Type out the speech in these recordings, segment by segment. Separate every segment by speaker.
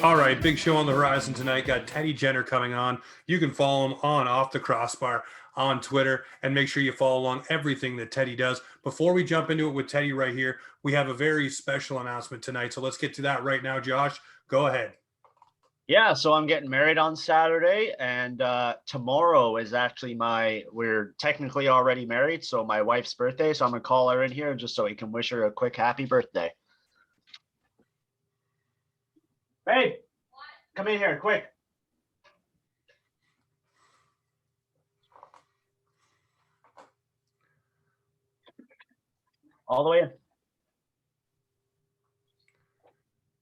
Speaker 1: All right, big show on the horizon tonight. Got Teddy Jenner coming on. You can follow him on Off the Crossbar on Twitter and make sure you follow along everything that Teddy does. Before we jump into it with Teddy right here, we have a very special announcement tonight. So let's get to that right now. Josh, go ahead.
Speaker 2: Yeah, so I'm getting married on Saturday, and tomorrow is actually we're technically already married, so my wife's birthday. So I'm going to call her in here just so we can wish her a quick happy birthday. Babe, come in here, quick. All the way in.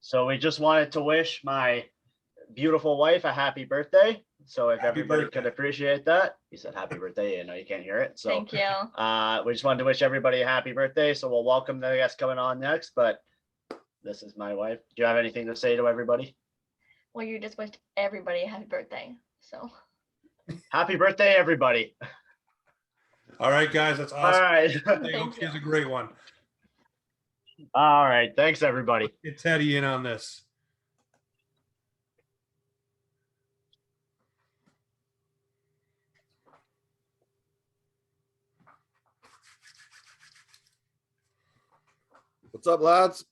Speaker 2: So we just wanted to wish my beautiful wife a happy birthday. So if everybody could appreciate that. You said happy birthday. I know you can't hear it. So
Speaker 3: thank you.
Speaker 2: We just wanted to wish everybody a happy birthday. So we'll welcome the guest coming on next. But this is my wife. Do you have anything to say to everybody?
Speaker 3: Well, you just wished everybody a happy birthday. So
Speaker 2: happy birthday, everybody.
Speaker 1: All right, guys. That's awesome.
Speaker 2: All right.
Speaker 1: I hope she has a great one.
Speaker 2: All right. Thanks, everybody.
Speaker 1: Get Teddy in on this.
Speaker 4: What's up, lads?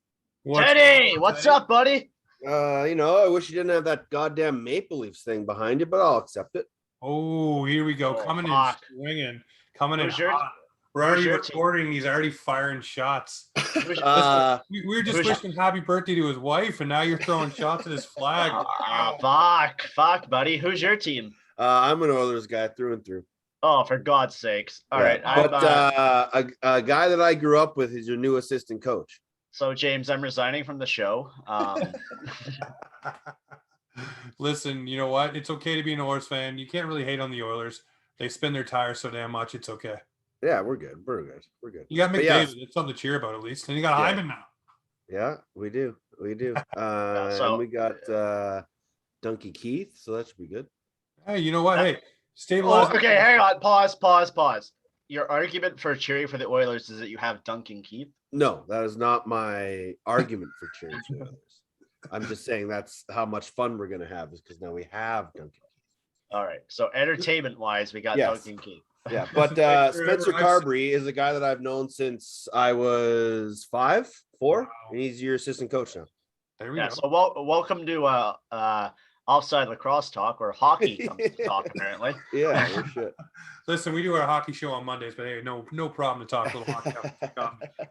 Speaker 2: Teddy, what's up, buddy?
Speaker 4: I wish you didn't have that goddamn Maple Leafs thing behind you, but I'll accept it.
Speaker 1: Oh, here we go. Coming in swinging. Coming in hot. We're already recording. He's already firing shots. We were just wishing happy birthday to his wife, and now you're throwing shots at his flag.
Speaker 2: Fuck, buddy. Who's your team?
Speaker 4: I'm an Oilers guy through and through.
Speaker 2: Oh, for God's sakes. All right.
Speaker 4: But a guy that I grew up with is your new assistant coach.
Speaker 2: So, James, I'm resigning from the show.
Speaker 1: Listen, you know what? It's okay to be an Oilers fan. You can't really hate on the Oilers. They spin their tires so damn much. It's okay.
Speaker 4: Yeah, we're good. We're good.
Speaker 1: You got McDavid. It's something to cheer about at least. And you got Hyman now.
Speaker 4: Yeah, we do. And we got Dunky Keith, so that should be good.
Speaker 1: Hey, you know what? Hey, stabilize.
Speaker 2: Okay, hang on. Pause. Your argument for cheering for the Oilers is that you have Duncan Keith?
Speaker 4: No, that is not my argument for cheering for the Oilers. I'm just saying that's how much fun we're going to have is because now we have Duncan Keith.
Speaker 2: All right. So entertainment-wise, we got Duncan Keith.
Speaker 4: Yeah, but Spencer Carberry is a guy that I've known since I was 4, and he's your assistant coach now.
Speaker 1: There we go.
Speaker 2: So welcome to Offside Lacrosse Talk, or hockey talk, apparently.
Speaker 4: Yeah, no shit.
Speaker 1: Listen, we do our hockey show on Mondays, but hey, no problem to talk a little hockey.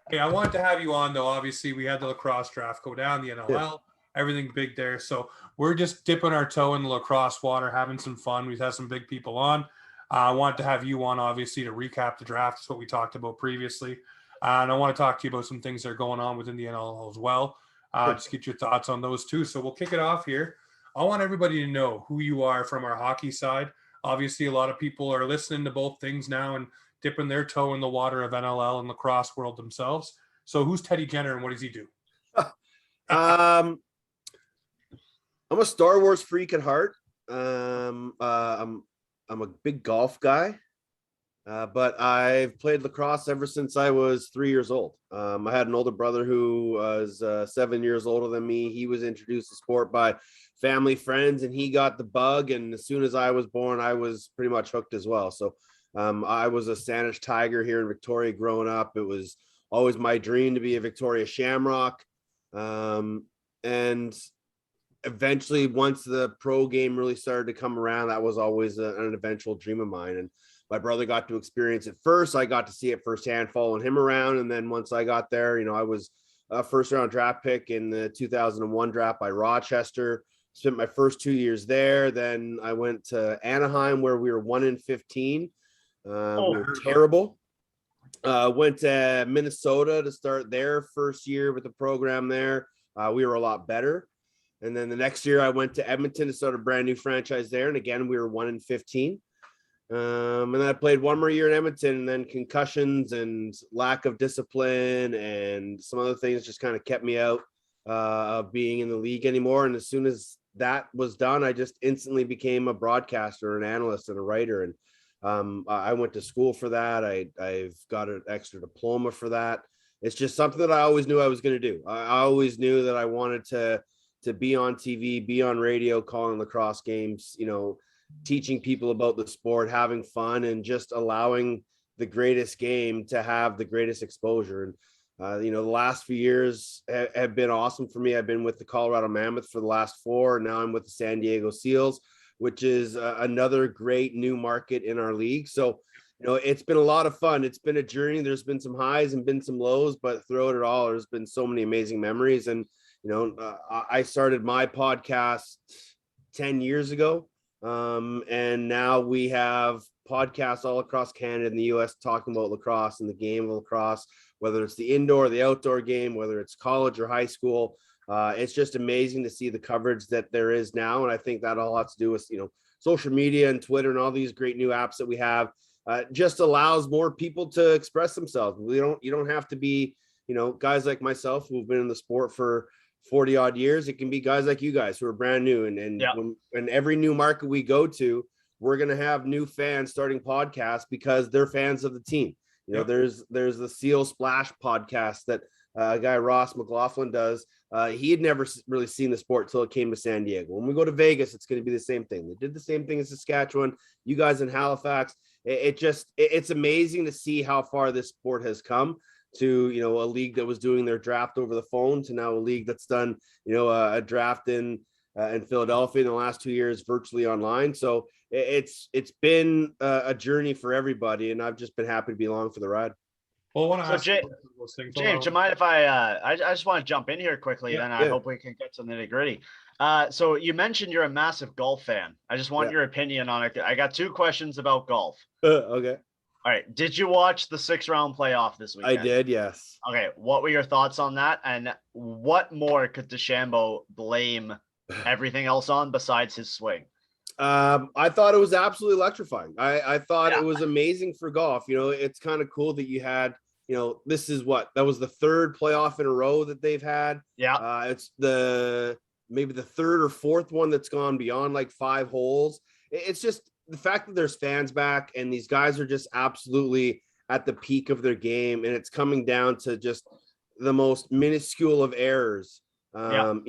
Speaker 1: Hey, I wanted to have you on, though. Obviously, we had the lacrosse draft go down, the NLL, everything big there. So we're just dipping our toe in the lacrosse water, having some fun. We've had some big people on. I want to have you on, obviously, to recap the draft. That's what we talked about previously. And I want to talk to you about some things that are going on within the NLL as well. Just get your thoughts on those too. So we'll kick it off here. I want everybody to know who you are from our hockey side. Obviously, a lot of people are listening to both things now and dipping their toe in the water of NLL and lacrosse world themselves. So who's Teddy Jenner and what does he do?
Speaker 4: I'm a Star Wars freak at heart. I'm a big golf guy, but I've played lacrosse ever since I was 3 years old. I had an older brother who was 7 years older than me. He was introduced to sport by family friends, and he got the bug. And as soon as I was born, I was pretty much hooked as well. So I was a Saanich Tiger here in Victoria growing up. It was always my dream to be a Victoria Shamrock. And eventually, once the pro game really started to come around, that was always an eventual dream of mine. And my brother got to experience it first. I got to see it firsthand following him around. And then once I got there, I was a first round draft pick in the 2001 draft by Rochester. Spent my first 2 years there. Then I went to Anaheim where we were 1-15. We were terrible. Went to Minnesota to start their first year with the program there. We were a lot better. And then the next year I went to Edmonton to start a brand new franchise there. And again, we were 1-15. And then I played one more year in Edmonton, and then concussions and lack of discipline and some other things just kind of kept me out of being in the league anymore. And as soon as that was done, I just instantly became a broadcaster, an analyst, and a writer. And I went to school for that. I've got an extra diploma for that. It's just something that I always knew I was going to do. I always knew that I wanted to to be on TV, be on radio, calling lacrosse games, teaching people about the sport, having fun, and just allowing the greatest game to have the greatest exposure. And the last few years have been awesome for me. I've been with the Colorado Mammoth for the last 4. Now I'm with the San Diego Seals, which is another great new market in our league. So, it's been a lot of fun. It's been a journey. There's been some highs and been some lows, but throughout it all, there's been so many amazing memories. And, I started my podcast 10 years ago. And now we have podcasts all across Canada and the US talking about lacrosse and the game of lacrosse, whether it's the indoor or the outdoor game, whether it's college or high school. It's just amazing to see the coverage that there is now. And I think that all has to do with, social media and Twitter and all these great new apps that we have. Just allows more people to express themselves. You don't have to be, guys like myself who've been in the sport for 40 odd years. It can be guys like you guys who are brand new. And when every new market we go to, we're going to have new fans starting podcasts because they're fans of the team. There's the Seal Splash podcast that a guy, Ross McLaughlin, does. He had never really seen the sport till it came to San Diego. When we go to Vegas, it's going to be the same thing. They did the same thing in Saskatchewan. You guys in Halifax. It's amazing to see how far this sport has come to, a league that was doing their draft over the phone to now a league that's done, a draft in Philadelphia in the last 2 years, virtually online. So it's been a journey for everybody. And I've just been happy to be along for the ride.
Speaker 1: Well, I want to ask
Speaker 2: James, do you mind if I just want to jump in here quickly, then I hope we can get some nitty gritty. So you mentioned you're a massive golf fan. I just want your opinion on it. I got 2 questions about golf.
Speaker 4: Okay.
Speaker 2: All right. Did you watch the 6-round playoff this weekend?
Speaker 4: I did, yes.
Speaker 2: Okay. What were your thoughts on that? And what more could DeChambeau blame everything else on besides his swing?
Speaker 4: I thought it was absolutely electrifying. I thought it was amazing for golf. It's kind of cool that you had, this is that was the 3rd playoff in a row that they've had.
Speaker 2: Yeah.
Speaker 4: It's maybe the 3rd or 4th one that's gone beyond like 5 holes. It's just the fact that there's fans back and these guys are just absolutely at the peak of their game. And it's coming down to just the most minuscule of errors. 2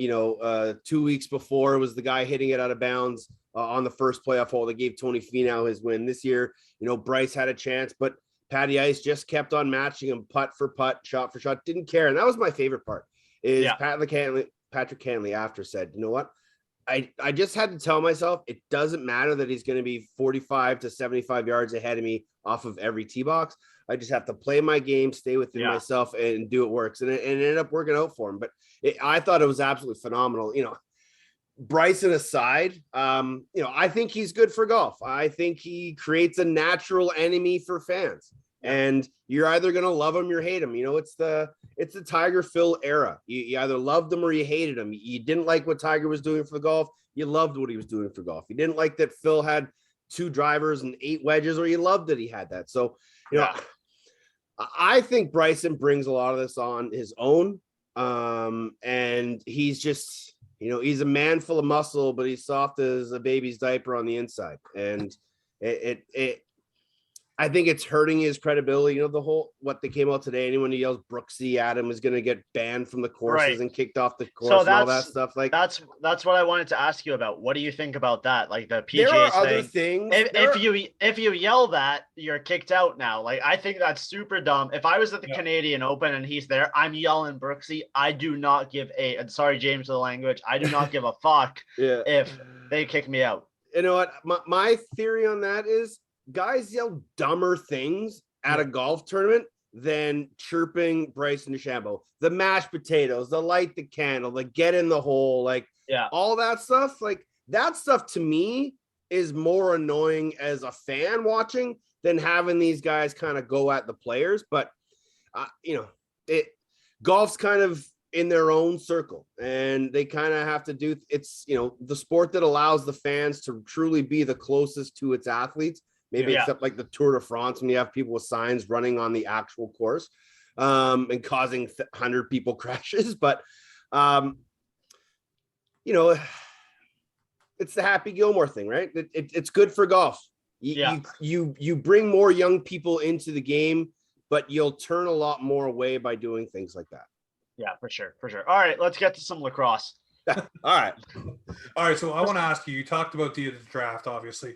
Speaker 4: weeks before it was the guy hitting it out of bounds on the first playoff hole that gave Tony Finau his win. This year, Bryce had a chance, but Patty Ice just kept on matching him putt for putt, shot for shot, didn't care. And that was my favorite part is Patrick Cantley after said, you know what? I just had to tell myself it doesn't matter that he's going to be 45 to 75 yards ahead of me off of every tee box. I just have to play my game, stay within myself, and do it works. And it ended up working out for him. But I thought it was absolutely phenomenal. Bryson aside, I think he's good for golf. I think he creates a natural enemy for fans. And you're either going to love him or hate him. It's the Tiger Phil era. You either loved him or you hated him. You didn't like what Tiger was doing for the golf. You loved what he was doing for golf. You didn't like that Phil had 2 drivers and 8 wedges, or you loved that he had that. So, I think Bryson brings a lot of this on his own. And he's just, he's a man full of muscle, but he's soft as a baby's diaper on the inside. And I think it's hurting his credibility. The whole, what they came out today, anyone who yells Brooksy at him is going to get banned from the courses and kicked off the course and all that stuff. Like that's
Speaker 2: what I wanted to ask you about. What do you think about that? Like the PGA
Speaker 4: there are other things.
Speaker 2: If you yell that, you're kicked out now. Like I think that's super dumb. If I was at the Canadian Open and he's there, I'm yelling Brooksy. I do not give and sorry, James, for the language. I do not give a fuck if they kick me out.
Speaker 4: You know what? My theory on that is, guys yell dumber things at a golf tournament than chirping Bryson DeChambeau. The mashed potatoes, the light the candle, the get in the hole, like all that stuff. Like that stuff to me is more annoying as a fan watching than having these guys kind of go at the players. But golf's kind of in their own circle, and they kind of have to do it's the sport that allows the fans to truly be the closest to its athletes. Maybe except like the Tour de France when you have people with signs running on the actual course and causing 100 people crashes. But, it's the Happy Gilmore thing, right? It's good for golf. You bring more young people into the game, but you'll turn a lot more away by doing things like that.
Speaker 2: Yeah, for sure. All right, let's get to some lacrosse.
Speaker 4: All right.
Speaker 1: All right. So I want to ask you, you talked about the draft, obviously.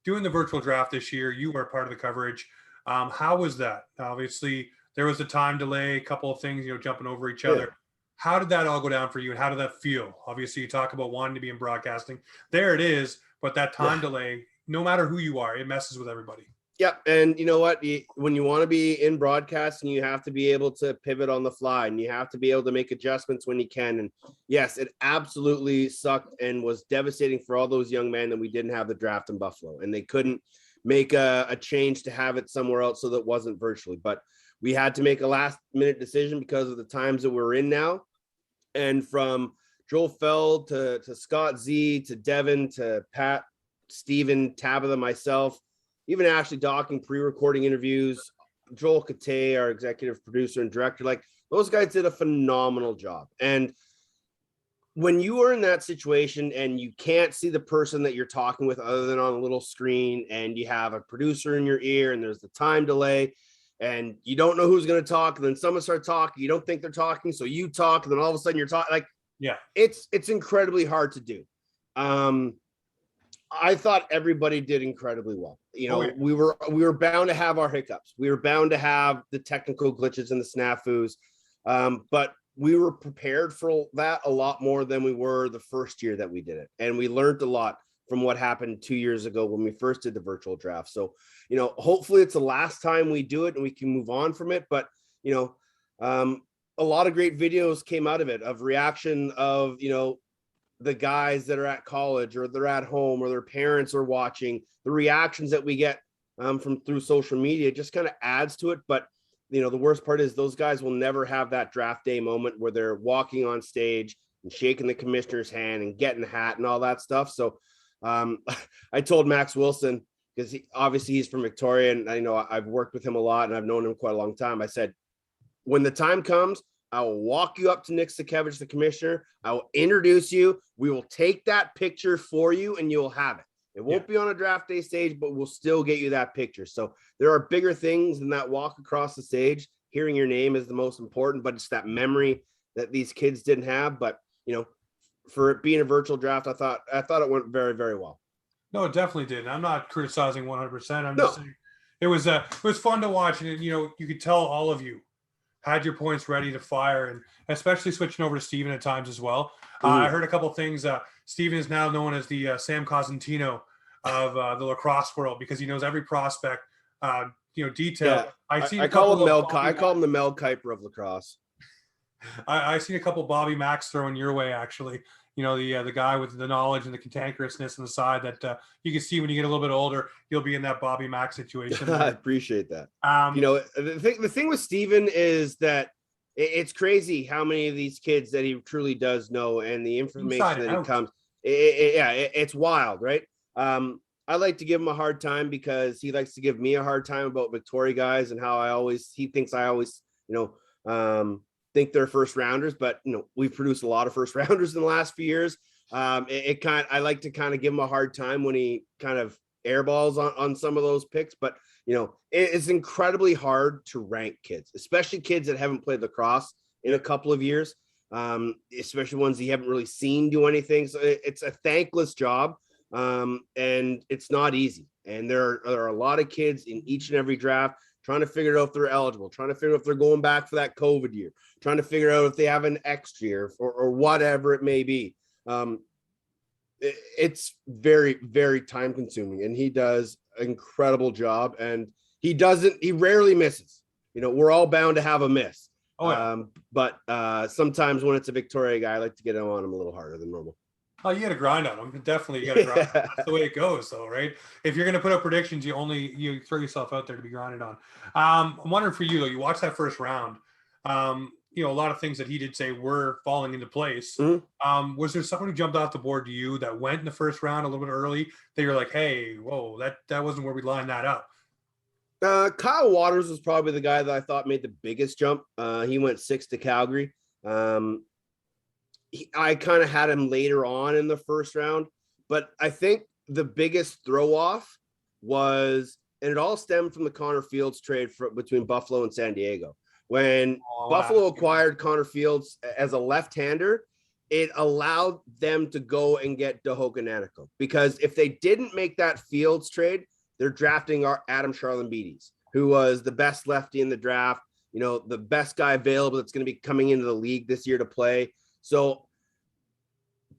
Speaker 1: Doing the virtual draft this year, you were part of the coverage. How was that? Obviously, there was a time delay, a couple of things, jumping over each other. How did that all go down for you, and how did that feel? Obviously, you talk about wanting to be in broadcasting. There it is, but that time delay, no matter who you are, it messes with everybody.
Speaker 4: Yeah, and you know what? When you want to be in broadcasting, you have to be able to pivot on the fly, and you have to be able to make adjustments when you can. And yes, it absolutely sucked and was devastating for all those young men that we didn't have the draft in Buffalo, and they couldn't make a change to have it somewhere else so that it wasn't virtually. But we had to make a last-minute decision because of the times that we're in now. And from Joel Feld to Scott Z to Devin to Pat, Steven, Tabitha, myself, even Ashley Docking, pre-recording interviews, Joel Kate, our executive producer and director, like those guys did a phenomenal job. And when you are in that situation and you can't see the person that you're talking with other than on a little screen, and you have a producer in your ear and there's the time delay and you don't know who's going to talk, and then someone starts talking, you don't think they're talking, so you talk, and then all of a sudden you're talking, like,
Speaker 1: yeah,
Speaker 4: it's incredibly hard to do. I thought everybody did incredibly well. We were bound to have our hiccups. We were bound to have the technical glitches and the snafus. But we were prepared for that a lot more than we were the first year that we did it. And we learned a lot from what happened 2 years ago when we first did the virtual draft. So, hopefully it's the last time we do it and we can move on from it. But, a lot of great videos came out of it, of reaction of, the guys that are at college or they're at home or their parents are watching, the reactions that we get from through social media just kind of adds to it. But, the worst part is those guys will never have that draft day moment where they're walking on stage and shaking the commissioner's hand and getting the hat and all that stuff. So I told Max Wilson, because he's from Victoria, and I know I've worked with him a lot and I've known him quite a long time. I said, when the time comes, I will walk you up to Nick Sakevich, the commissioner. I will introduce you. We will take that picture for you and you'll have it. It won't be on a draft day stage, but we'll still get you that picture. So there are bigger things than that walk across the stage. Hearing your name is the most important, but it's that memory that these kids didn't have. But, for it being a virtual draft, I thought it went very, very well.
Speaker 1: No, it definitely did. I'm not criticizing 100%. I'm just saying it was fun to watch. And, you could tell all of you had your points ready to fire, and especially switching over to Steven at times as well. I heard a couple of things. Steven is now known as the Sam Cosentino of the lacrosse world because he knows every prospect, detail.
Speaker 4: Yeah. I call him the Mel Kiper of lacrosse.
Speaker 1: I seen a couple Bobby Macks throwing your way, actually. The guy with the knowledge and the cantankerousness on the side that you can see when you get a little bit older, you'll be in that Bobby Mack situation.
Speaker 4: I appreciate that. The thing with Steven is that it's crazy how many of these kids that he truly does know, and the information that comes. It's wild, right? I like to give him a hard time because he likes to give me a hard time about Victoria guys and how he thinks I always, think they're first rounders, but we've produced a lot of first rounders in the last few years. I like to kind of give him a hard time when he kind of airballs on some of those picks, but it's incredibly hard to rank kids, especially kids that haven't played lacrosse in a couple of years, especially ones that you haven't really seen do anything. So it's a thankless job, and it's not easy. And there are a lot of kids in each and every draft trying to figure out if they're eligible, trying to figure out if they're going back for that COVID year, trying to figure out if they have an extra year or whatever it may be. It's very, very time consuming, and he does an incredible job, and he rarely misses. We're all bound to have a miss. But sometimes when it's a Victoria guy, I like to get on him a little harder than normal.
Speaker 1: Oh, you got to grind on them. Definitely, you got to grind. That's the way it goes, though, right? If you're going to put up predictions, you throw yourself out there to be grinded on. I'm wondering for you though. You watched that first round. A lot of things that he did say were falling into place. Mm-hmm. Was there someone who jumped off the board to you that went in the first round a little bit early that you're like, hey, whoa, that wasn't where we lined that up?
Speaker 4: Kyle Waters was probably the guy that I thought made the biggest jump. He went 6 to Calgary. I kind of had him later on in the first round, but I think the biggest throw off was, and it all stemmed from the Connor Fields trade between Buffalo and San Diego. When Buffalo acquired Connor Fields as a left-hander, it allowed them to go and get Dahoka Nanako, because if they didn't make that Fields trade, they're drafting our Adam Charlambides, who was the best lefty in the draft, you know, the best guy available that's going to be coming into the league this year to play. So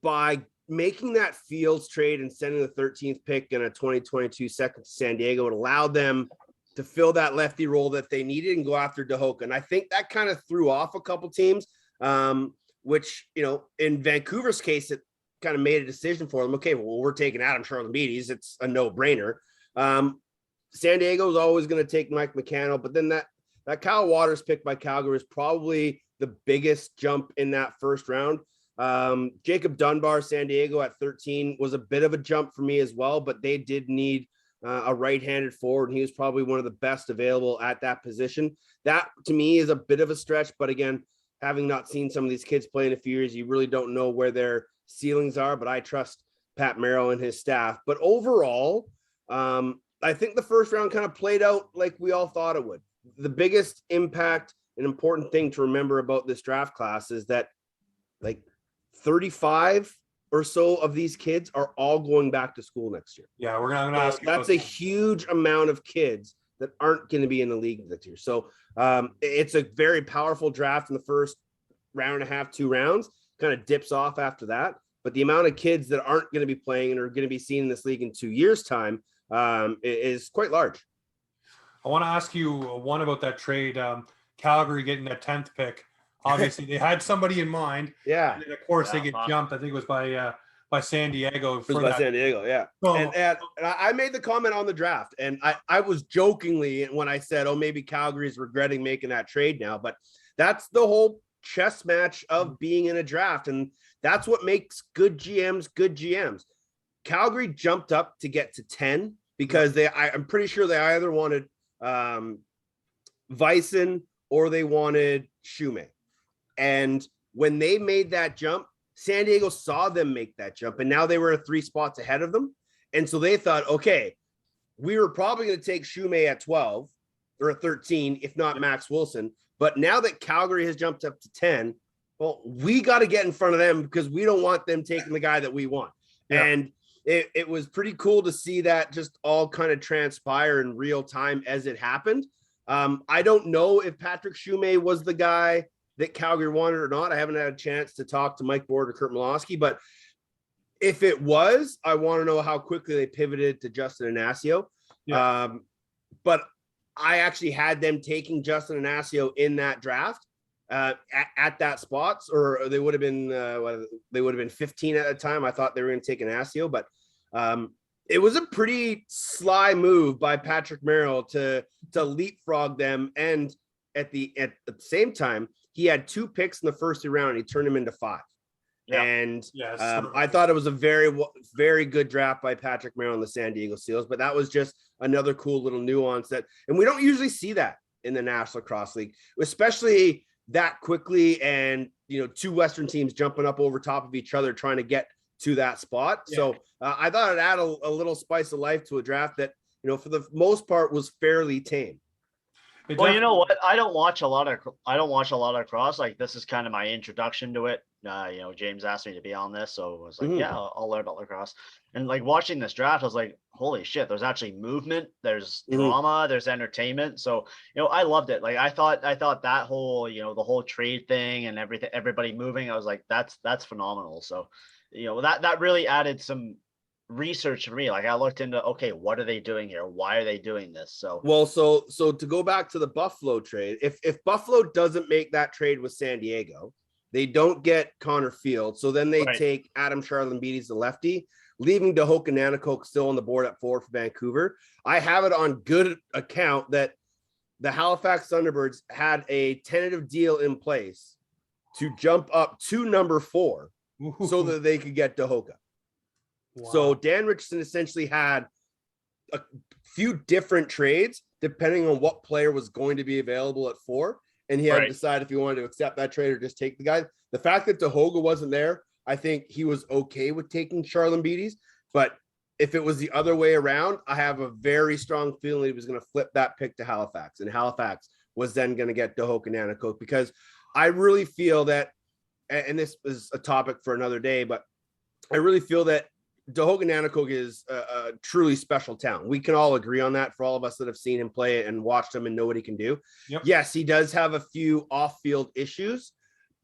Speaker 4: by making that Fields trade and sending the 13th pick and a 2022 second to San Diego, it allowed them to fill that lefty role that they needed and go after Dahoka. And I think that kind of threw off a couple teams, which, you know, in Vancouver's case, it kind of made a decision for them. Okay, well, we're taking Adam Charlambides. It's a no-brainer. San Diego is always going to take Mike McKenna, but then that Kyle Waters pick by Calgary is probably the biggest jump in that first round. Jacob Dunbar, San Diego at 13 was a bit of a jump for me as well, but they did need a right-handed forward, and he was probably one of the best available at that position. That to me is a bit of a stretch, but again, having not seen some of these kids play in a few years, you really don't know where their ceilings are, but I trust Pat Merrill and his staff. But overall, I think the first round kind of played out like we all thought it would. The biggest impact and important thing to remember about this draft class is that like 35 or so of these kids are all going back to school next year.
Speaker 1: Yeah, I'm gonna ask you.
Speaker 4: That's a huge amount of kids that aren't going to be in the league this year. So it's a very powerful draft in the first round and a half, 2 rounds, kind of dips off after that. But the amount of kids that aren't going to be playing and are going to be seen in this league in 2 years' time is quite large.
Speaker 1: I want to ask you one about that trade. Calgary getting that 10th pick. Obviously, they had somebody in mind.
Speaker 4: Yeah.
Speaker 1: And then of course, they get jumped. I think it was by San Diego.
Speaker 4: San Diego, yeah.
Speaker 1: So,
Speaker 4: and I made the comment on the draft, and I was jokingly when I said, oh, maybe Calgary is regretting making that trade now. But that's the whole chess match of being in a draft, and that's what makes good GMs good GMs. Calgary jumped up to get to 10 because I'm pretty sure they either wanted Vyson or they wanted Shume. And when they made that jump, San Diego saw them make that jump, and now they were 3 spots ahead of them. And so they thought, okay, we were probably going to take Shume at 12 or at 13, if not Max Wilson. But now that Calgary has jumped up to 10, well, we got to get in front of them because we don't want them taking the guy that we want. Yeah. And it was pretty cool to see that just all kind of transpire in real time as it happened. I don't know if Patrick Shume was the guy that Calgary wanted or not. I haven't had a chance to talk to Mike Board or Kurt Milosky, but if it was, I want to know how quickly they pivoted to Justin Anasio. Yeah. But I actually had them taking Justin Anasio in that draft at that spot, or they would have been 15 at the time. I thought they were going to take Anasio, but it was a pretty sly move by Patrick Merrill to leapfrog them. And at the same time, he had 2 picks in the first round. And he turned them into 5. Yeah. And I thought it was a very, very good draft by Patrick Merrill and the San Diego Seals. But that was just another cool little nuance and we don't usually see that in the National Lacrosse League, especially that quickly. And, 2 Western teams jumping up over top of each other, trying to get to that spot. Yeah. So I thought it'd add a little spice of life to a draft that, for the most part was fairly tame.
Speaker 2: Well, you know what? I don't watch a lot of lacrosse. Like, this is kind of my introduction to it. James asked me to be on this, so I was like, yeah, I'll learn about lacrosse. And like watching this draft, I was like, holy shit, there's actually movement, there's drama, there's entertainment. So, I loved it. Like, I thought that whole, the whole trade thing and everything, everybody moving, I was like, that's phenomenal. So, that really added some research for me. Like, I looked into, okay, what are they doing here? Why are they doing this? So to go back to the Buffalo trade, if Buffalo doesn't make that trade with San Diego, they don't get Connor Field. So then they take Adam Charlambides, the lefty, leaving Dahoka Nanako still on the board at 4 for Vancouver. I have it on good account that the Halifax Thunderbirds had a tentative deal in place to jump up to number 4 so that they could get Dahoka. Wow. So Dan Richardson essentially had a few different trades depending on what player was going to be available at 4. And he had to decide if he wanted to accept that trade or just take the guy. The fact that Dahoka wasn't there, I think he was okay with taking Charlambides. But if it was the other way around, I have a very strong feeling he was going to flip that pick to Halifax. And Halifax was then going to get Dahoka Nanako, because I really feel that
Speaker 4: and this is a topic for another day, but I really feel that Dahoga is a truly special talent. We can all agree on that for all of us that have seen him play and watched him and know what he can do.
Speaker 1: Yep.
Speaker 4: Yes, he does have a few off-field issues,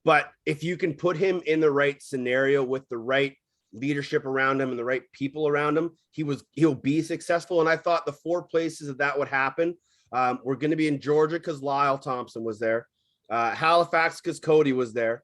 Speaker 4: but if you can put him in the right scenario with the right leadership around him and the right people around him, he'll be successful. And I thought the 4 places that would happen were going to be in Georgia because Lyle Thompson was there, Halifax because Cody was there,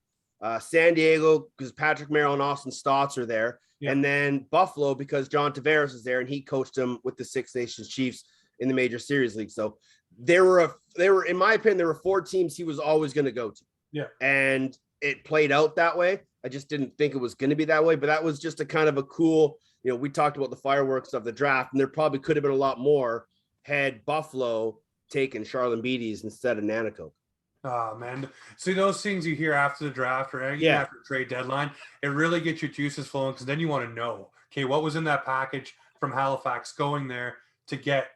Speaker 4: San Diego because Patrick Merrill and Austin Stotts are there. Yeah. And then Buffalo because John Tavares is there and he coached him with the Six Nations Chiefs in the Major Series League. So there were, in my opinion, there were 4 teams he was always going to go to.
Speaker 1: Yeah.
Speaker 4: And it played out that way. I just didn't think it was going to be that way, but that was just a kind of a cool, we talked about the fireworks of the draft, and there probably could have been a lot more had Buffalo taken Charlene Beatties instead of Nanticoke.
Speaker 1: Oh, man. See, those things you hear after the draft or even after the trade deadline, it really gets your juices flowing because then you want to know, okay, what was in that package from Halifax going there to get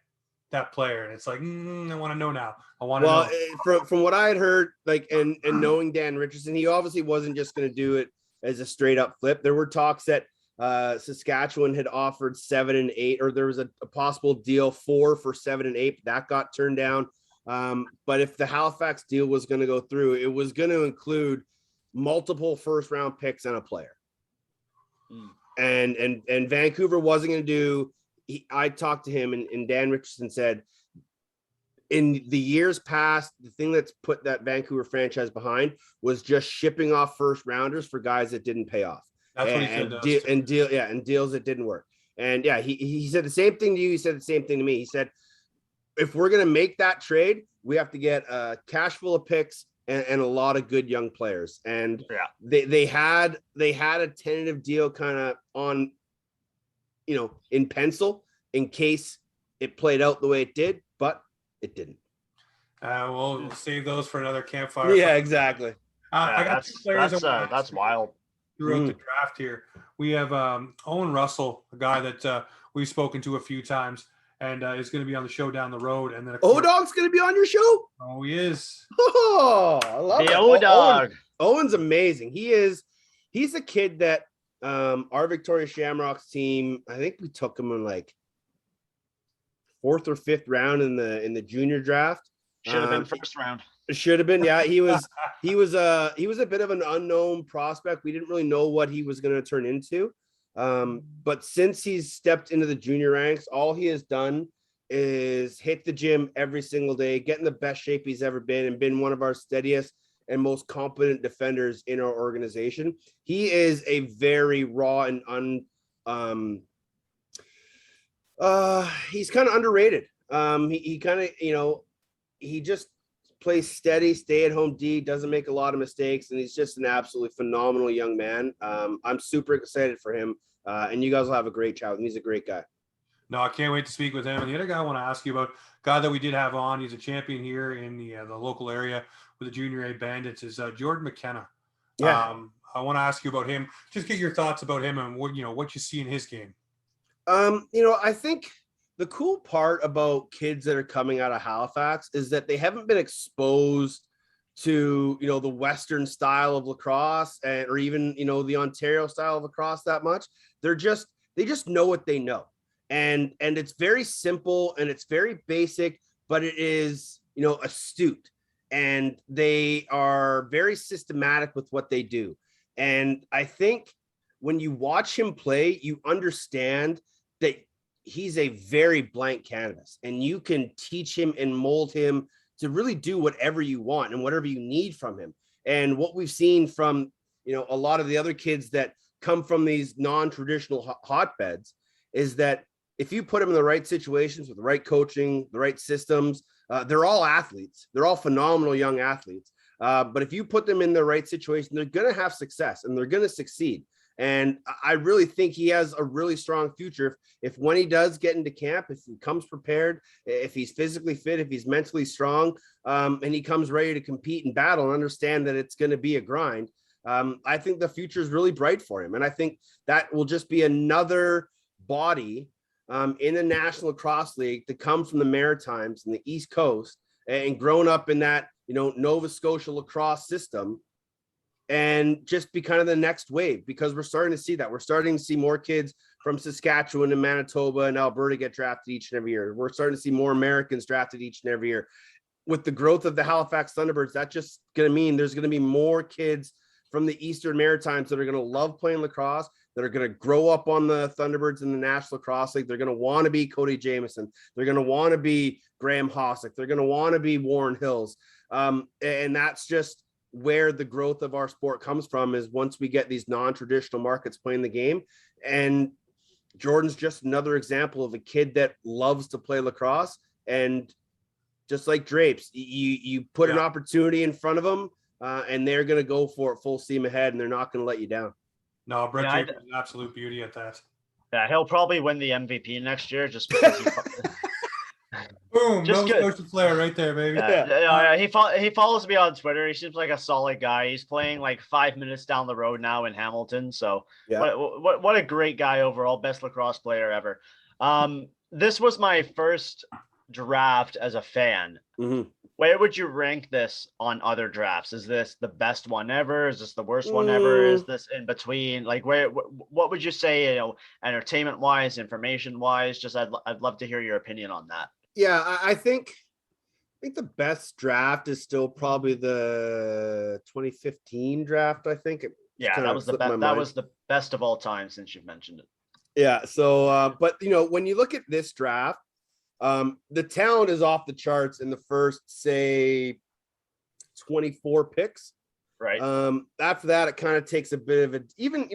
Speaker 1: that player? And it's like, I want to know now. I want to know.
Speaker 4: From what I had heard, and knowing Dan Richardson, he obviously wasn't just going to do it as a straight up flip. There were talks that Saskatchewan had offered 7 and 8, or there was a possible deal 4 for 7 and 8. That got turned down. But if the Halifax deal was going to go through, it was going to include multiple first round picks and a player. And Vancouver wasn't going to do. I talked to him and Dan Richardson said, in the years past, the thing that's put that Vancouver franchise behind was just shipping off first rounders for guys that didn't pay off.
Speaker 1: That's what he said.
Speaker 4: And deals that didn't work. And he said the same thing to you. He said the same thing to me. He said, if we're going to make that trade, we have to get a cash full of picks and a lot of good young players. And they had a tentative deal kind of on, in pencil in case it played out the way it did, but it didn't.
Speaker 1: We'll save those for another campfire.
Speaker 4: Yeah, exactly.
Speaker 1: I got 2 players.
Speaker 2: That's wild.
Speaker 1: Throughout the draft here, we have Owen Russell, a guy that we've spoken to a few times, and is going to be on the show down the road. And then
Speaker 4: O-Dog's going to be on your show?
Speaker 1: Oh, he is.
Speaker 4: Oh, I love
Speaker 2: the
Speaker 4: it.
Speaker 2: O-Dog.
Speaker 4: Owen's amazing. He's a kid that our Victoria Shamrocks team, I think we took him in 4th or 5th round in the junior draft.
Speaker 2: Should have been first round.
Speaker 4: It should have been. Yeah, he was a bit of an unknown prospect. We didn't really know what he was going to turn into. But since he's stepped into the junior ranks, all he has done is hit the gym every single day, get in the best shape he's ever been, and been one of our steadiest and most competent defenders in our organization. He is a very raw and he's kind of underrated. He kind of, he just plays steady, stay at home D, doesn't make a lot of mistakes, and he's just an absolutely phenomenal young man. I'm super excited for him, and you guys will have a great chat with him. He's a great guy.
Speaker 1: No, I can't wait to speak with him. And the other guy I want to ask you about, guy that we did have on, he's a champion here in the local area with the Junior A Bandits, is Jordan McKenna.
Speaker 4: Yeah.
Speaker 1: I want to ask you about him. Just get your thoughts about him and what you see in his game.
Speaker 4: I think the cool part about kids that are coming out of Halifax is that they haven't been exposed to, the Western style of lacrosse or even, the Ontario style of lacrosse that much. They just know what they know. And it's very simple and it's very basic, but it is, astute, and they are very systematic with what they do. And I think when you watch him play, you understand that he's a very blank canvas, and you can teach him and mold him to really do whatever you want and whatever you need from him. And what we've seen from, a lot of the other kids that come from these non-traditional hotbeds is that if you put them in the right situations with the right coaching, the right systems, they're all athletes. They're all phenomenal young athletes. But if you put them in the right situation, they're going to have success and they're going to succeed. And I really think he has a really strong future. If when he does get into camp, if he comes prepared, if he's physically fit, if he's mentally strong, and he comes ready to compete and battle and understand that it's going to be a grind, I think the future is really bright for him. And I think that will just be another body in the National Lacrosse League to come from the Maritimes and the East Coast and grown up in that, Nova Scotia lacrosse system. and just be kind of the next wave, because we're starting to see that. We're starting to see more kids from Saskatchewan and Manitoba and Alberta get drafted each and every year. We're starting to see more Americans drafted each and every year. With the growth of the Halifax Thunderbirds, that's just going to mean there's going to be more kids from the Eastern Maritimes that are going to love playing lacrosse, that are going to grow up on the Thunderbirds in the National Lacrosse League. They're going to want to be Cody Jamieson. They're going to want to be Graham Hossick. They're going to want to be Warren Hills. And that's just where the growth of our sport comes from, is once we get these non-traditional markets playing the game. And Jordan's just another example of a kid that loves to play lacrosse. And just like Drapes, you put an opportunity in front of them, and they're going to go for it full steam ahead, and they're not going to let you down.
Speaker 1: No, Brett Drake is an absolute beauty at that.
Speaker 2: Yeah, he'll probably win the MVP next year just because he
Speaker 1: Boom,
Speaker 2: just
Speaker 1: no social player right there, baby.
Speaker 2: he follows me on Twitter. He seems like a solid guy. He's playing like 5 minutes down the road now in Hamilton. So what a great guy overall, best lacrosse player ever. This was my first draft as a fan.
Speaker 4: Mm-hmm.
Speaker 2: Where would you rank this on other drafts? Is this the best one ever? Is this the worst one ever? Is this in between? Like, what would you say, you know, entertainment wise, information wise? Just I'd love to hear your opinion on that.
Speaker 4: Yeah, I think the best draft is still probably the 2015 draft. I think
Speaker 2: that was the best. That was the best of all time since you've mentioned it.
Speaker 4: Yeah. So, but you know, when you look at this draft, the talent is off the charts in the first, say, 24 picks.
Speaker 2: Right.
Speaker 4: After that, it kind of takes a bit of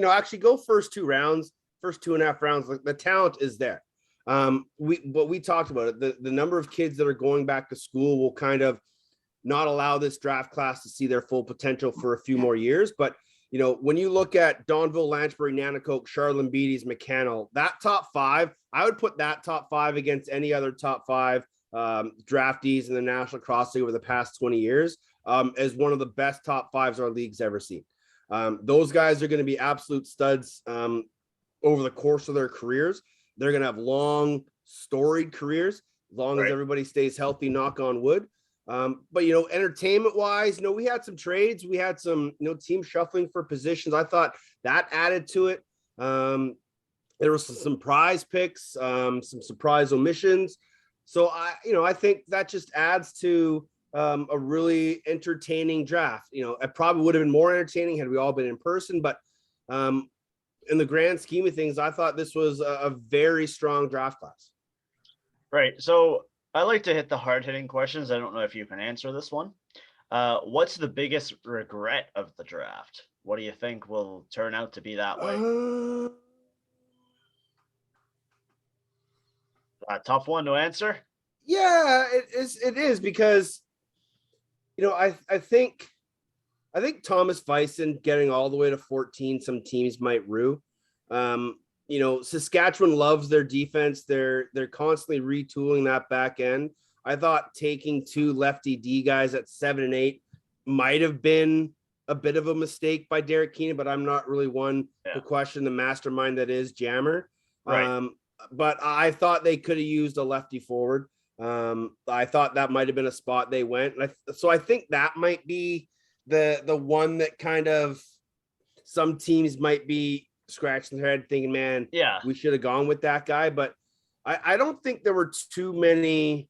Speaker 4: actually go first 2 rounds, first 2.5 rounds. Like, the talent is there. We talked about it. The number of kids that are going back to school will kind of not allow this draft class to see their full potential for a few more years. But, you know, when you look at Donville, Lanchbury, Nanacoke, Charlotte Beatties, McKenna, that top 5, I would put that top 5 against any other top 5 draftees in the National Lacrosse League over the past 20 years as one of the best top 5s our league's ever seen. Those guys are going to be absolute studs over the course of their careers. They're going to have long, storied careers as long as everybody stays healthy, knock on wood. But, you know, entertainment wise, you know, we had some trades, we had some, you know, team shuffling for positions. I thought that added to it. There was some prize picks, some surprise omissions. So I think that just adds to a really entertaining draft. You know, it probably would have been more entertaining had we all been in person, but in the grand scheme of things, I thought this was a very strong draft class.
Speaker 2: Right. So I like to hit the hard-hitting questions. I don't know if you can answer this one. What's the biggest regret of the draft? What do you think will turn out to be that way? A tough one to answer.
Speaker 4: Yeah, it is because, you know, I think Thomas Fison getting all the way to 14, some teams might rue. You know, Saskatchewan loves their defense. They're constantly retooling that back end. I thought taking 2 lefty D guys at 7 and 8 might have been a bit of a mistake by Derek Keenan, but I'm not really one to question the mastermind that is Jammer.
Speaker 2: Right.
Speaker 4: But I thought they could have used a lefty forward. I thought that might have been a spot they went. So I think that might be the one that kind of some teams might be scratching their head thinking, man, we should have gone with that guy. But I don't think there were too many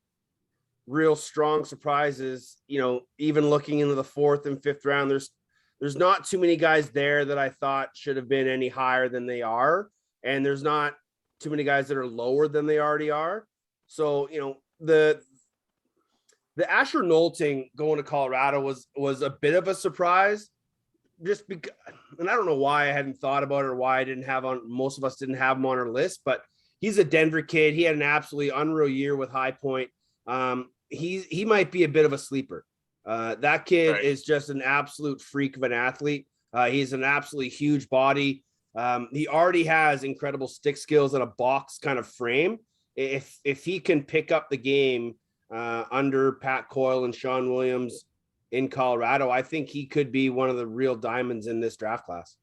Speaker 4: real strong surprises. You know, even looking into the 4th and 5th round, there's not too many guys there that I thought should have been any higher than they are. And there's not too many guys that are lower than they already are. So, you know, the Asher Knowlting going to Colorado was a bit of a surprise, just because, and I don't know why I hadn't thought about it or why most of us didn't have him on our list, but he's a Denver kid. He had an absolutely unreal year with High Point. He might be a bit of a sleeper. That kid is just an absolute freak of an athlete. He's an absolutely huge body. He already has incredible stick skills at a box kind of frame. If he can pick up the game under Pat Coyle and Sean Williams in Colorado, I think he could be one of the real diamonds in this draft class.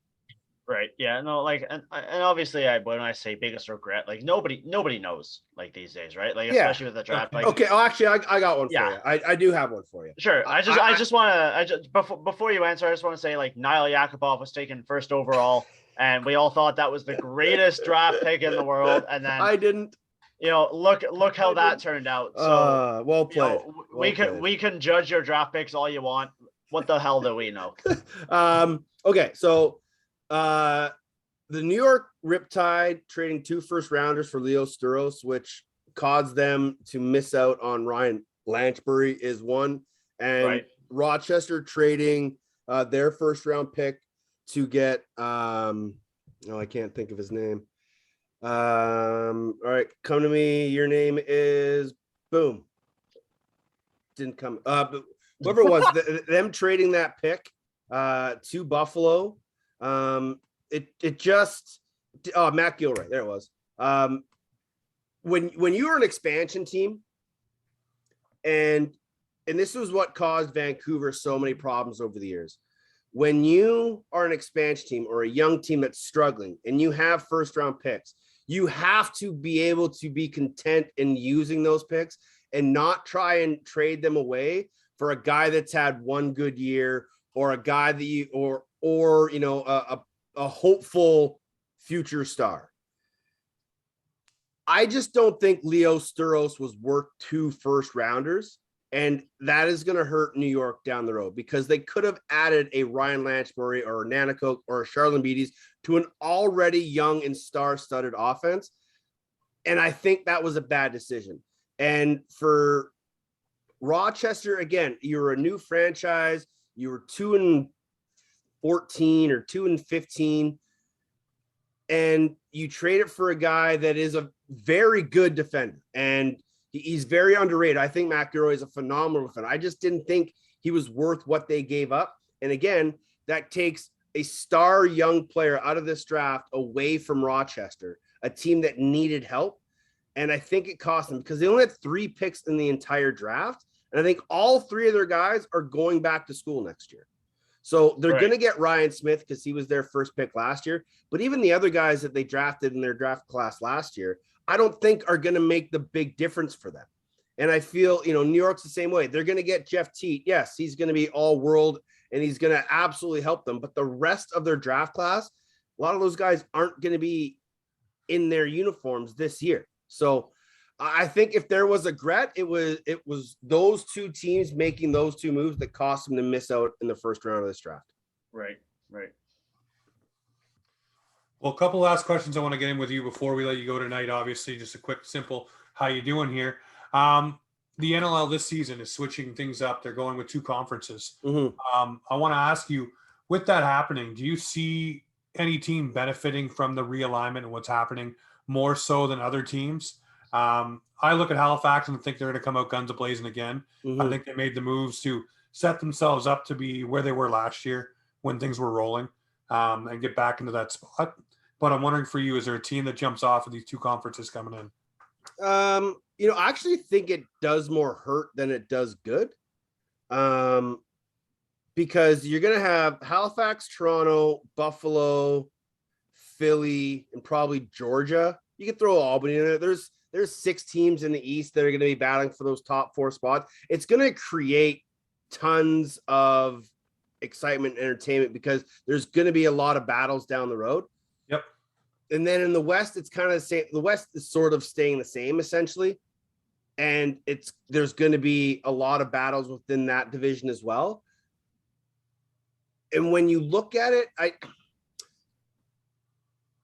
Speaker 2: Right. Yeah. No. Like, and obviously, when I say biggest regret, like nobody knows like these days, right? Like,
Speaker 4: Yeah.
Speaker 2: especially with the draft. Like,
Speaker 4: Okay. Oh, actually, I got one for
Speaker 2: Yeah.
Speaker 4: you. I do have one for you.
Speaker 2: sure. I just want to. Before you answer, I just want to say like Niall Yakupov was taken first overall, and we all thought that was the greatest draft pick in the world, and then
Speaker 4: I didn't.
Speaker 2: look how that turned out. So
Speaker 4: Well played.
Speaker 2: we can judge your draft picks all you want. What the hell do we know?
Speaker 4: Okay, so the New York Riptide trading 2 first-rounders for Leo Sturos, which caused them to miss out on Ryan Lanchbury, is one, and
Speaker 2: Right.
Speaker 4: Rochester trading their first-round pick to get I can't think of his name. All right, come to me. Your name is boom. Didn't come. But whoever it was, them trading that pick to Buffalo. It just Matt Gilroy. There it was. When you are an expansion team, and this was what caused Vancouver so many problems over the years. When you are an expansion team or a young team that's struggling and you have first round picks, you have to be able to be content in using those picks and not try and trade them away for a guy that's had one good year or a guy that you or a hopeful future star. I just don't think Leo Sturos was worth 2 first-rounders, and that is going to hurt New York down the road because they could have added a Ryan Lanchbury or a Nanacoke or a Charlene Beatties to an already young and star-studded offense, and I think that was a bad decision. And for Rochester, again, you're a new franchise. You were 2-14 or 2-15, and you trade it for a guy that is a very good defender, and he's very underrated. I think Matt Gilroy is a phenomenal defender. I just didn't think he was worth what they gave up. And again, that takes a star young player out of this draft away from Rochester, a team that needed help. And I think it cost them because they only had 3 picks in the entire draft. And I think all 3 of their guys are going back to school next year. So they're going to get Ryan Smith because he was their first pick last year. But even the other guys that they drafted in their draft class last year, I don't think are going to make the big difference for them. And I feel, New York's the same way. They're going to get Jeff Teat. Yes, he's going to be all world and he's going to absolutely help them. But the rest of their draft class, a lot of those guys aren't going to be in their uniforms this year. So I think if there was a regret, it was those 2 teams making those 2 moves that cost them to miss out in the first round of this draft.
Speaker 2: Right.
Speaker 1: Well, a couple last questions I want to get in with you before we let you go tonight. Obviously, just a quick, simple, how you doing here? The NLL this season is switching things up. They're going with 2 conferences.
Speaker 4: Mm-hmm.
Speaker 1: I want to ask you, with that happening, do you see any team benefiting from the realignment and what's happening more so than other teams? I look at Halifax and think they're going to come out guns a-blazing again.
Speaker 4: Mm-hmm.
Speaker 1: I think they made the moves to set themselves up to be where they were last year when things were rolling, and get back into that spot. But I'm wondering for you, is there a team that jumps off of these 2 conferences coming in?
Speaker 4: I actually think it does more hurt than it does good. Because you're going to have Halifax, Toronto, Buffalo, Philly, and probably Georgia. You can throw Albany in there. There's 6 teams in the East that are going to be battling for those top 4 spots. It's going to create tons of excitement and entertainment because there's going to be a lot of battles down the road.
Speaker 1: Yep.
Speaker 4: And then in the West, it's kind of the same. The West is sort of staying the same essentially. And there's going to be a lot of battles within that division as well. And when you look at it,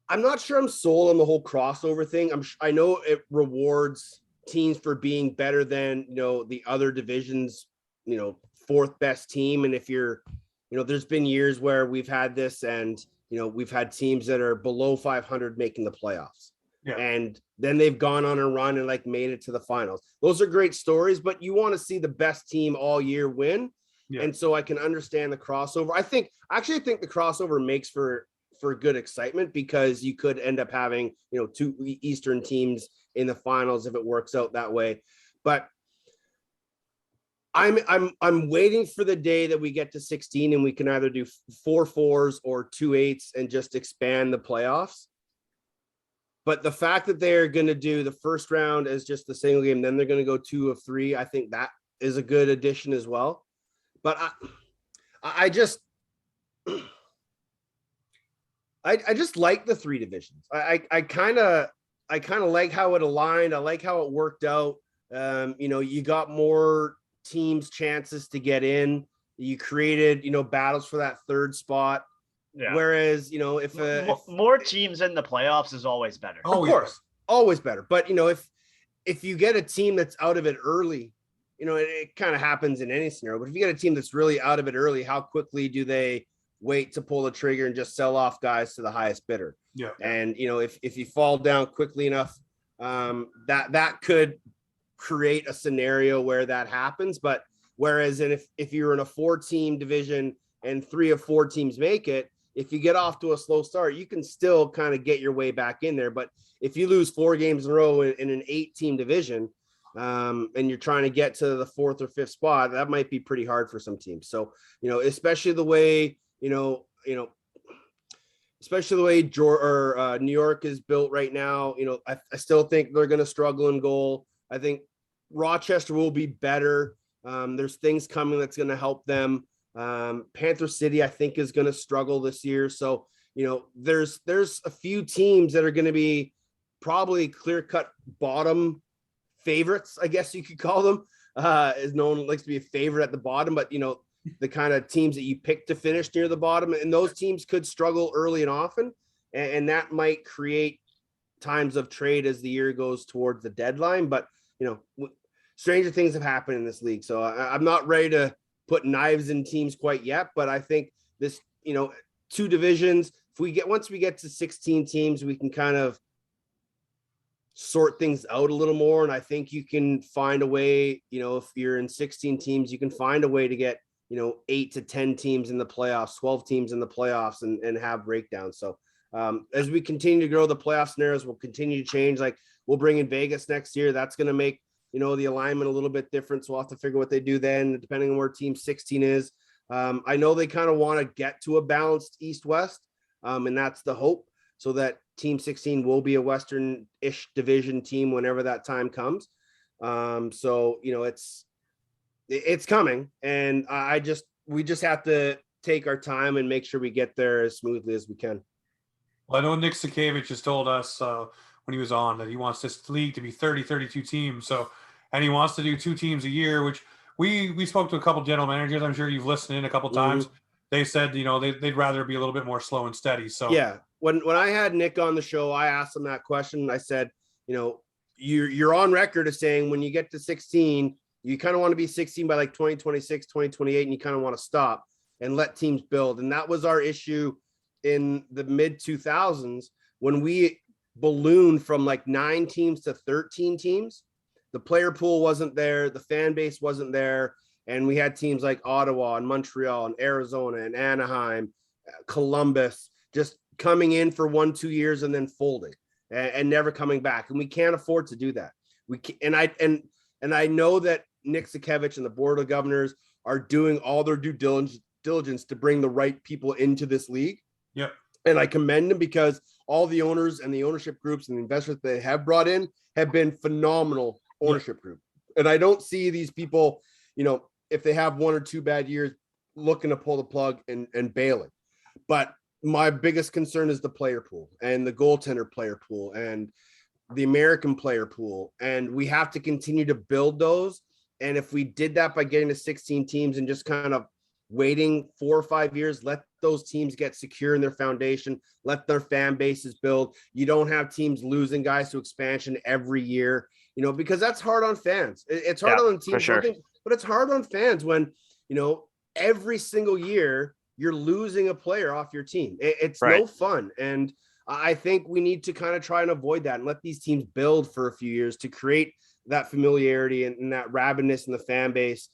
Speaker 4: I'm not sure I'm sold on the whole crossover thing. I know it rewards teams for being better than, the other divisions, 4th best team. And if you're, there's been years where we've had this and, we've had teams that are below 500 making the playoffs. Yeah. And then they've gone on a run and made it to the finals. Those are great stories, but you want to see the best team all year win. Yeah. And so I can understand the crossover. I think the crossover makes for good excitement because you could end up having, 2 Eastern teams in the finals if it works out that way. But I'm waiting for the day that we get to 16 and we can either do 4 4s or 2 8s and just expand the playoffs. But the fact that they're going to do the first round as just the single game, then they're going to go 2 of 3, I think that is a good addition as well. But I just like the 3 divisions. I kind of like how it aligned. I like how it worked out. You got more teams chances to get in. You created, battles for that 3rd spot.
Speaker 2: Yeah.
Speaker 4: Whereas, if
Speaker 2: more teams in the playoffs is always better.
Speaker 4: of course, always better. But, if you get a team that's out of it early, it kind of happens in any scenario. But if you get a team that's really out of it early, how quickly do they wait to pull the trigger and just sell off guys to the highest bidder?
Speaker 1: Yeah.
Speaker 4: And, if you fall down quickly enough, that could create a scenario where that happens. But whereas if you're in a 4-team division and 3 of 4 teams make it, if you get off to a slow start, you can still kind of get your way back in there. But if you lose 4 games in a row in an 8-team division, and you're trying to get to the 4th or 5th spot, that might be pretty hard for some teams. So, especially the way, especially the way New York is built right now, I still think they're going to struggle in goal. I think Rochester will be better. There's things coming that's going to help them. Panther City, I think, is going to struggle this year. So, there's a few teams that are going to be probably clear-cut bottom favorites, I guess you could call them. As no one likes to be a favorite at the bottom, but, the kind of teams that you pick to finish near the bottom, and those teams could struggle early and often, and that might create times of trade as the year goes towards the deadline. But, stranger things have happened in this league. So I'm not ready to put knives in teams quite yet, but I think this, 2 divisions, once we get to 16 teams, we can kind of sort things out a little more. And I think you can find a way, if you're in 16 teams, you can find a way to get, 8 to 10 teams in the playoffs, 12 teams in the playoffs, and have breakdowns. So as we continue to grow, the playoff scenarios will continue to change. Like, we'll bring in Vegas next year. That's going to make, the alignment a little bit different. So we'll have to figure what they do then, depending on where team 16 is. I know they kind of want to get to a balanced East-West, and that's the hope, so that team 16 will be a Western-ish division team whenever that time comes. So, it's coming, and we just have to take our time and make sure we get there as smoothly as we can.
Speaker 1: Well, I know Nick Sakavich has told us when he was on that he wants this league to be 32 teams. So, and he wants to do 2 teams a year, which we spoke to a couple general managers. I'm sure you've listened in a couple times. Mm-hmm. They said, they'd rather be a little bit more slow and steady. So
Speaker 4: yeah, when I had Nick on the show, I asked him that question. I said, you're on record as saying when you get to 16, you kind of want to be 16 by like 2026, 2028, and you kind of want to stop and let teams build. And that was our issue in the mid 2000s when we ballooned from like 9 teams to 13 teams. The player pool wasn't there, the fan base wasn't there, and we had teams like Ottawa and Montreal and Arizona and Anaheim, Columbus, just coming in for 1-2 years and then folding and never coming back. And we can't afford to do that. And I know that Nick Sakavich and the Board of Governors are doing all their due diligence to bring the right people into this league.
Speaker 1: Yep.
Speaker 4: And I commend them, because all the owners and the ownership groups and the investors they have brought in have been phenomenal ownership group. And I don't see these people, if they have 1 or 2 bad years, looking to pull the plug and bailing. But my biggest concern is the player pool and the goaltender player pool and the American player pool. And we have to continue to build those. And if we did that by getting to 16 teams and just kind of waiting 4 or 5 years, let those teams get secure in their foundation, let their fan bases build. You don't have teams losing guys to expansion every year, because that's hard on fans. It's hard on teams,
Speaker 2: sure.
Speaker 4: But it's hard on fans when, every single year you're losing a player off your team. It's right. No fun. And I think we need to kind of try and avoid that and let these teams build for a few years to create that familiarity and that rabidness in the fan base.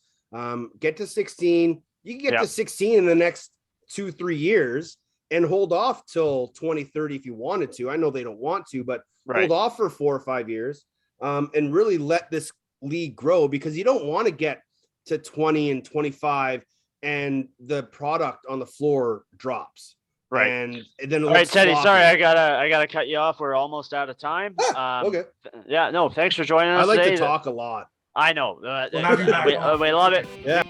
Speaker 4: Get to 16. You can get to 16 in the next 2-3 years and hold off till 2030 if you wanted to. I know they don't want to, but hold off for 4 or 5 years and really let this league grow, because you don't want to get to 20 and 25, and the product on the floor drops.
Speaker 2: Right.
Speaker 4: And then it
Speaker 2: All right,
Speaker 4: looks
Speaker 2: Teddy,
Speaker 4: sloppy.
Speaker 2: sorry, I gotta cut you off. We're almost out of time.
Speaker 4: Okay.
Speaker 2: Yeah, no, thanks for joining us
Speaker 4: I like
Speaker 2: today.
Speaker 4: to talk a lot.
Speaker 2: I know.
Speaker 1: We'll have you back on.
Speaker 2: We love it.
Speaker 4: Yeah.